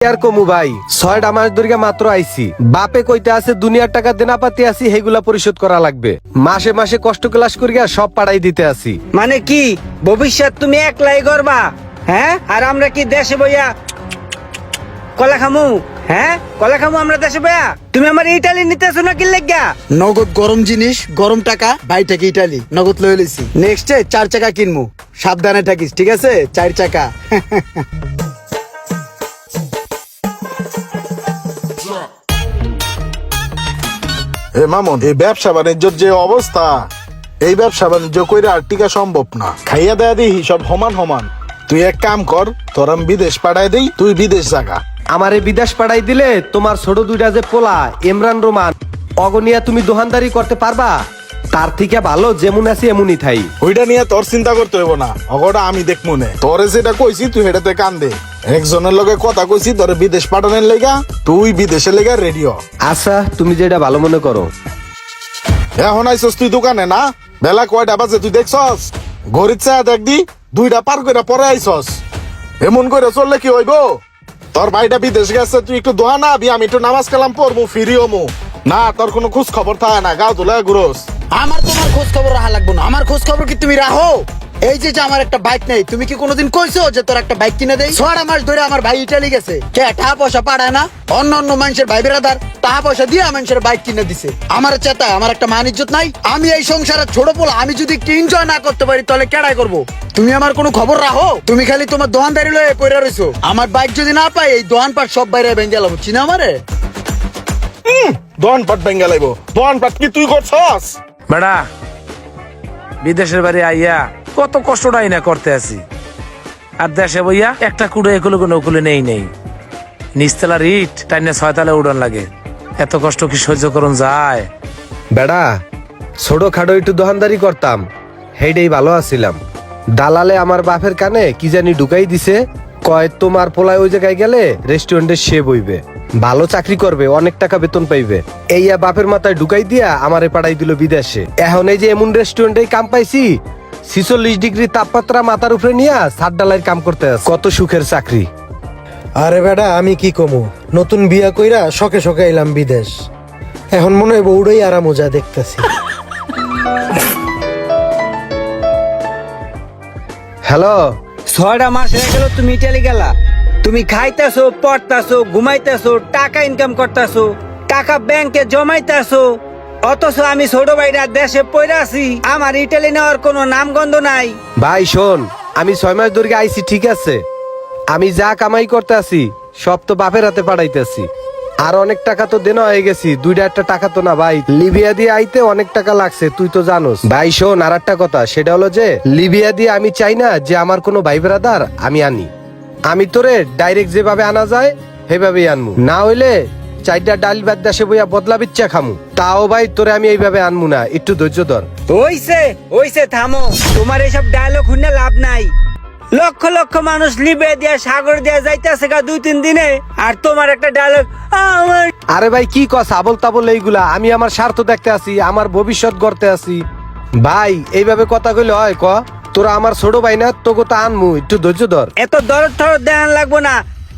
আর কমু ভাই 6টা মাস ধরে মাত্র আইছি। বাপে কইতে আছে দুনিয়ার টাকা দেনা পাতি আছি, হেগুলা পরিশোধ করা লাগবে। মাসে মাসে কষ্ট ক্লাস করিয়া সব পাড়াই দিতে আছি। মানে কি ভবিষ্যৎ তুমি একলাই করবা? হ্যাঁ, আর আমরা কি দেশে বইয়া কলা খামু? হ্যাঁ, কলা খামু আমরা দেশে বইয়া? তুমি আমার ইটালি নিতেছো না কি লেগা? নগদ গরম জিনিস, গরম টাকা, বাই থেকে ইটালি নগদ লয়ে লইছি। নেক্সটে 4 চাকা কিনমু, সাবধানে থাকিস, ঠিক আছে? 4 চাকা। এ মামুন, এই ব্যবসা বাণিজ্যের যে অবস্থা, এই ব্যবসা বাণিজ্য কইরা আর টিকা সম্ভব না। খাইয়া দেয়া দিই সব সমান সমান। তুই এক কাম কর, তোর আমি বিদেশ পাঠাই দেই, তুই বিদেশ জাগা। আমারে বিদেশ পাঠাই দিলে তোমার ছোট দুইটা যে পোলা ইমরান রোমান অগনিয়া তুমি দোকানদারি করতে পারবা? তার থেকে ভালো যেমন আছি এমনই থাই। ওইটা নিয়ে তোর চিন্তা করতে হইব না, অগটা আমি দেখ মনে। তোরে যেটা কইছি তুই সেটাতে কান দে। একজনের লগে কথা কইছি তোরে বিদেশ পাঠানোর লেগা, তুই বিদেশের লেগা রেডিও। আচ্ছা, তুমি যেটা ভালো মনে করো। এখন আইসস তুই দোকানে না? বেলা কয়টা বাজে তুই দেখছস? ঘড়ির চা দেখদি 2টা পার করে পরে আইসস। এমন করে চললে কি হইব? তোর ভাইটা বিদেশ গেছে, তুই একটু দোয়া না আবি, আমি একটু নামাজ কালাম পড়বো, ফিরিও মু না। তোর কোনো খোঁজ খবর থাকে না, গাও তুলে ঘুরোস। আমার তোমার খোঁজ খবর রাখা লাগবো না। আমার খোঁজ খবর কি তুমি রাখো? এই যে আমার একটা বাইক নেই, তুমি কি কোনোদিন কইছো যে তোর একটা বাইক কিনে দেই? 6 মাস ধরে আমার ভাই ইটালি গেছে, কে টাকা পয়সা পাঠায় না? অন্য অন্য মানুষের ভাই বেড়াদার টাকা পয়সা দিয়ে মানুষের বাইক কিনে দিছে। আমার চেতা, আমার একটা মান ইজ্জত নাই? আমি এই সংসারে ছোট পোলা, আমি যদি একটু এনজয় না করতে পারি তাহলে কেডাই করবো? তুমি আমার কোনো খবর রাখো? তুমি খালি তোমার দোকানদারি লয়ে পড়ে রইছো। আমার বাইক যদি না পাই, এই দোকান পাট সব বাইরে ভেঙে গেলাম, চিনা আমারে? দন পাট বেঙ্গা লাইব। দন পাট কি তুই করছস? বেড়া বিদেশের বাড়ি আইয়া কত কষ্টটাই না করতে আছি, আর দেশে বইয়া একটা কুড়ে একুলে কোনো উকুলে নেই। নিচতলা ইট টাইনে 6 তলা উড়ান লাগে, এত কষ্ট কি সহ্য করুন যায়? বেড়া ছোট খাটো একটু দোকানদারি করতাম, হেইডেই ভালো আছিলাম। দালালে আমার বাপের কানে কি জানি ঢুকাই দিছে, কয় তোমার পোলায় ওই জায়গায় গেলে রেস্টুরেন্টে সে বইবে, ভালো চাকরি করবে, অনেক টাকা বেতন পাইবে। এইয়া বাপের মাথায় ঢুকাই দিয়া আমারে পাঠাই দিল বিদেশে। এখন এই যে এমন রেস্টুরেন্টে কাম পাইছি, 46 ডিগ্রি তাপমাত্রা মাথার উপরে নিয়ে ছাদ ডালাইয়ের কাম করতে আছে। কত সুখের চাকরি। আরে বেটা, আমি কি কমু, নতুন বিয়া কইরা শখে শখে এলাম বিদেশ। এখন মনে হয় বউটাই আরাম মজা দেখতেছি। হ্যালো, 6টা মাস হয়ে গেল তুমি ইটালি গেলা। তুমি খাইতেছো, পড়তাছো, ঘুমাইতেছো, টাকা ইনকাম করতেছো, টাকা ব্যাংকে জমাইতেছো, অথচ আমি ছোট ভাইরা দেশে পড়ে আছি। আমার ইটালি নেওয়ার কোনো নামগন্ধ নাই। ভাই শোন, আমি 6 মাস ধরে আইছি, ঠিক আছে? আমি যা কামাই করতে আছি সব তো বাপের হাতে পাঠাইতেছি। আর অনেক টাকা তো দেনা হয়ে গেছি, 2টা একটা টাকা তো না ভাই। লিবিয়া দিয়ে আইতে অনেক টাকা লাগছে, তুই তো জানোস। ভাই শোন, আর একটা কথা, সেটা হলো যে লিবিয়া দিয়ে আমি চাই না যে আমার কোনো ভাই ব্রাদার আমি আনি। আমি তোরে ডাইরেক্ট যেভাবে আনা যায় সেভাবেই আনমু, না হইলে 4টা ডাল বাদ দেশে বইয়া বদলা বিচ্ছা খামু। তাও ভাই তোরে আমি এইভাবে আনমু না, একটু ধৈর্য ধর। ওইছে থামো, তোমার এইসব ডায়লগ শুনে লাভ নাই। লক্ষ লক্ষ মানুষ লিবিয়া দিয়া সাগর দিয়া যাইতেছে 2-3 দিনে, আর তোমার একটা ডায়লগ আমার। আরে ভাই কি কস আবল তাবল এইগুলা? আমি আমার স্বার্থ দেখতে আছি, আমার ভবিষ্যৎ গড়তে আছি। ভাই এইভাবে কথা কইলে হয়? ক তোরা আমার ছোট ভাই না, তোকে তো আনমু, একটু ধৈর্য ধর। এত দরদ ঠরদ দেখান লাগবো না।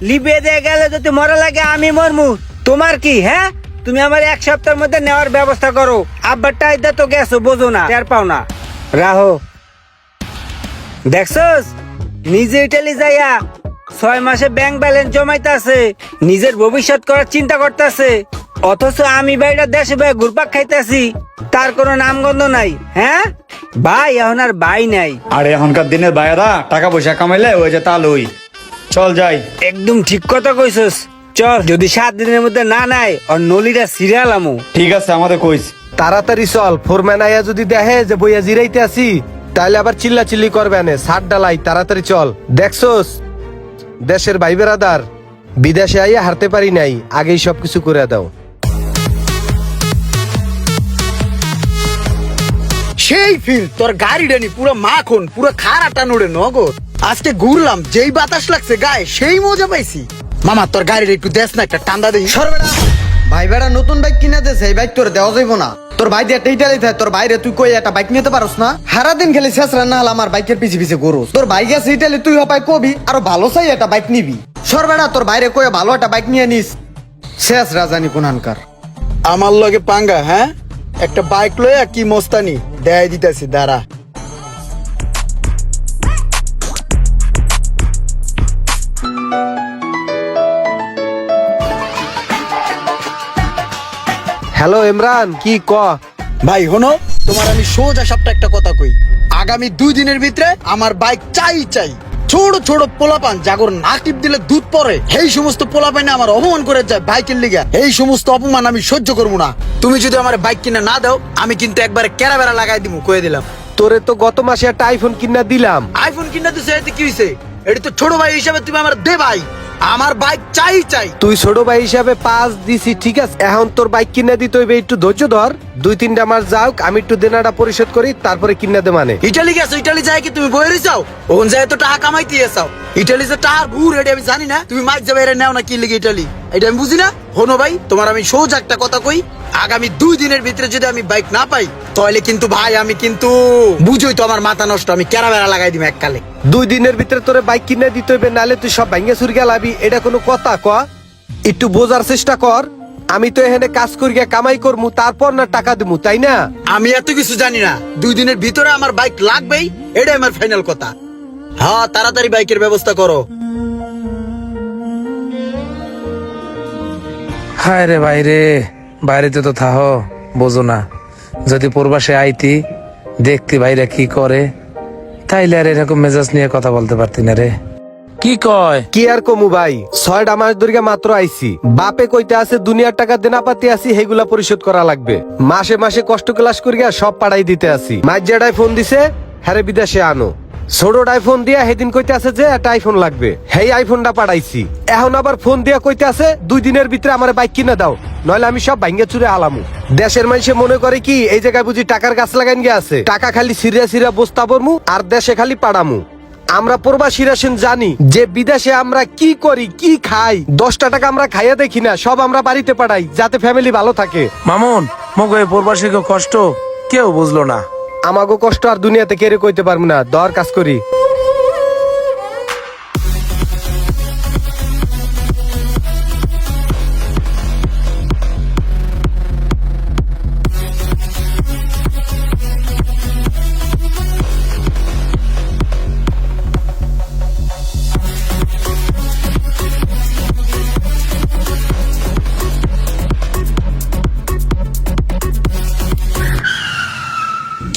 লিবিয়া দিয়ে গেলে যদি মরা লাগে আমি মরমু, তোমার কি? হ্যাঁ, তুমি আমার 1 সপ্তাহের মধ্যে নেওয়ার ব্যবস্থা করো। আব্বার টাইদা তো গেছো, বোঝো না, টের পাও না। রাহো, দেখছস নিজে ইটালি যাইয়া 6 মাসে ব্যাংক ব্যালেন্স জমাইতাছে, নিজের ভবিষ্যৎ করার চিন্তা করতেছে, অথচ আমি বাইরে দেশে ভাই ঘুরপাক খাইতেছি, তার কোনো নামগন্ধ নাই। হ্যাঁ ভাই, এখন আর ভাই নাই। আরে এখনকার দিনের ভাইয়ারা টাকা পয়সা কামাইলে ওই যে তালুই। চল যাই। একদম ঠিক কথা কইছস, চল। যদি 7 দিনের মধ্যে না নাই আর নলিটা সিরিয়ালামু। ঠিক আছে, আমাদের কইস। তাড়াতাড়ি চল, ফোরম্যান আইয়া যদি দেখে যে বইয়া জিরাইতে আছি তাহলে আবার চিল্লা চিল্লি করবে না। ছাদ ডালাই, তাড়াতাড়ি চল। দেখছস দেশের ভাই বেরাদার, বিদেশে আইয়া হারতে পারি নাই, আগেই সবকিছু করে দাও। সেই ফিল তোর গাড়িটা নি পুরো মাখন, পুরো খারাটা নড়ে নগদ। আজকে ঘুরলাম, যেই বাতাস লাগছে গায়ে সেই মজা পাইছি। মামা তোর গাড়িটা একটু দেশ না, একটা টান্দা দেই। সরবেড়া ভাই বেড়া নতুন বাইক কিনা দেছে, এই বাইক তোর দেওয়া যাইব না। তোর ভাই দিয়ে একটা ইটালি থাকে, তোর বাইরে তুই কই একটা বাইক নিতে পারস না? সারাদিন খেলে শেষ রান্না হল আমার বাইকের পিছে পিছে গরুস। তোর ভাই গেছে ইটালি, তুই হপায় কবি আরো ভালো চাই একটা বাইক নিবি। সর বেড়া, তোর বাইরে কয়ে ভালো একটা বাইক নিয়ে নিস। শেষ রাজানি কোনানকার আমার লগে পাঙ্গা। হ্যাঁ, একটা বাইক লয়ে কি মস্তানি দেয় দিতেছি, দাঁড়া। হ্যালো ইমরান, কি ক? ভাই হনো, তোমার আমি সোজা সাপটা একটা কথা কই। আগামী 2 দিনের ভিতরে আমার বাইক চাই চাই। ছোট ছোট পোলাপান জাগর না টিপ দিলে দুধ পরে, এই সমস্ত পোলাপানে আমার অপমান করে যায় বাইকের লিগা। এই সমস্ত অপমান আমি সহ্য করবো না। তুমি যদি আমার বাইক কিনে না দাও, আমি কিন্তু একবারে কেরা বেড়া লাগাই দিব, কয়ে দিলাম। তোরে তো গত মাসে একটা আইফোন কিনা দিলাম। আইফোন কিনে দিছে, এতে কি হয়েছে? এটা তো ছোট ভাই হিসাবে তুমি আমার দে ভাই। আমার বাইক চাই চাই। তুই ছোট ভাই হিসাবে 5 দিছি, ঠিক আছে। এখন তোর বাইক কিনা দিতে হইবে, একটু ধৈর্য ধর। 2-3টা মাস যাওক, আমি একটু দেনাটা পরিশোধ করি, তারপরে কিনা দে। মানে ইটালি গেছো, ইটালি যায় কি তুমি বইরে যাও? ওখান যায় তো টাকা কামাইতে এসাও। ইটালি যে টাকার ভুর, এটা আমি জানি না। তুমি মাইক যাবে এর নেও না কি লিগে ইটালি, এটা আমি বুঝি না। হনো ভাই, তোমার আমি সোজা একটা কথা কই, আগামী 2 দিনের ভিতরে যদি আমি বাইক না পাই, তাহলে কিন্তু ভাই আমি কিন্তু বুঝোই তো আমার মাথা নষ্ট, আমি কেরা বেড়া লাগাই দিব এককালে। 2 দিনের ভিতরে তোরে বাইক কিনে দিতে হইবে, নালে তুই সব ভাঙ্গে চুরি গেলাবি। এটা কোনো কথা ক? একটু বোঝার চেষ্টা কর। আমি তো এখানে কাজ করি, কামাই করমু, তারপর না টাকা দিমু, তাই না? আমি এত কিছু জানি না। 2 দিনের ভিতরে আমার বাইক লাগবেই, এটাই আমার ফাইনাল কথা। হ্যাঁ, তাড়াতাড়ি বাইকের ব্যবস্থা করো। হায় রে বাইরে, বাইরেতে তো থাহো, বোঝো না। যদি প্রবাসে আইতি, দেখতি বাইরে কি করে, তাইলে আর এরকম মেজাজ নিয়ে কথা বলতে পারতি না রে। কি কয়? কি আর কমু ভাই, 6টা মাস ধরে মাত্র আইছি। বাপে কইতে আছে দুনিয়ার টাকা দেনা পাতি আছি, হেগুলা পরিশোধ করা লাগবে। মাসে মাসে কষ্ট ক্লাস করিয়া সব পাড়াই দিতে আছি। মাইজাডাই ফোন দিছে, হ্যারে বিদেশে আনো। ছোটটাই ফোন দিয়া সেদিন কইতে আছে যে একটা আইফোন লাগবে, হেই আইফোনটা পাঠাইছি। এখন আবার ফোন দিয়া কইতে আছে 2 দিনের ভিতরে আমার বাইক কিনে দাও, নইলে আমি সব ভাঙ্গে চুরে হালামু। দেশের মানুষে মনে করে কি এই জায়গায় বুঝি টাকার গাছ লাগাইন গিয়ে আছে, টাকা খালি সিরিয়া সিরিয়া বস্তা বরমু আর দেশে খালি পাড়ামু। আমরা প্রবাসীরা জানি যে বিদেশে আমরা কি করি, কি খাই। 10টা টাকা আমরা খাইয়া দেখি না, সব আমরা বাড়িতে পাঠাই, যাতে ফ্যামিলি ভালো থাকে। মামুন, মগো এই প্রবাসী কষ্ট কেউ বুঝলো না। আমাগো কষ্ট আর দুনিয়াতে কেড়ে কইতে পারবো না, দর কাজ করি।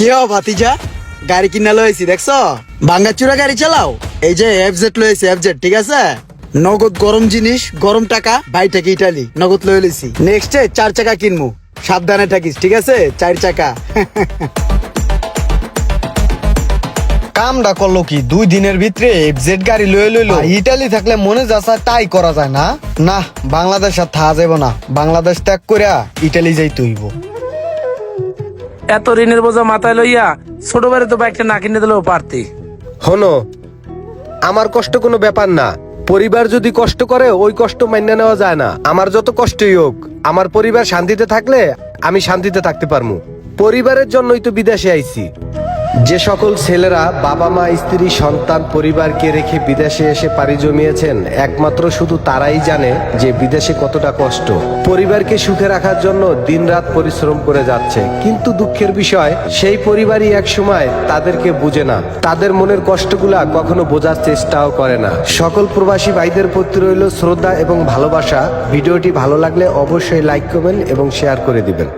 কে ভাতিজা, গাড়ি কিনা লয়েছি দেখছো? ভাঙ্গাচুরা গাড়ি চালাও। এই যে এফজেড লয়েছি, এফজেড, ঠিক আছে। নগদ গরম জিনিস, গরম টাকা, ভাই থেকে ইটালি নগদ লয়ে লইছি। নেক্সটে 4 চাকা কিনমু, সাবধানে থাকিস, ঠিক আছে? 4 চাকা। কামটা করলো কি 2 দিনের ভিতরে এফজেড গাড়ি লয়ে লইলো। ইটালি থাকলে মনে যাচ্ছে তাই করা যায় না। না, বাংলাদেশ আর থাকা যাব না। বাংলাদেশ ত্যাগ করিয়া ইটালি যাইতে হইব। এত ঋণের বোঝা মাথায় লইয়া ছোট বাড়ি তো বাইকটা না কিনে দিলেও পারতি। হনো, আমার কষ্ট কোনো ব্যাপার না। পরিবার যদি কষ্ট করে, ওই কষ্ট মান্য নেওয়া যায় না। আমার যত কষ্টই হোক, আমার পরিবার শান্তিতে থাকলে আমি শান্তিতে থাকতে পারবো। পরিবারের জন্যই তো বিদেশে আইছি। যে সকল ছেলেরা বাবা মা স্ত্রী সন্তান পরিবারকে রেখে বিদেশে এসে পাড়ি জমিয়েছেন, একমাত্র শুধু তারাই জানে যে বিদেশে কতটা কষ্ট। পরিবারকে সুখে রাখার জন্য দিনরাত পরিশ্রম করে যাচ্ছে, কিন্তু দুঃখের বিষয় সেই পরিবারই এক সময় তাদেরকে বুঝে না, তাদের মনের কষ্টগুলা কখনো বোঝার চেষ্টাও করে না। সকল প্রবাসী ভাইদের প্রতি রইল শ্রদ্ধা এবং ভালোবাসা। ভিডিওটি ভালো লাগলে অবশ্যই লাইক করবেন এবং শেয়ার করে দিবেন।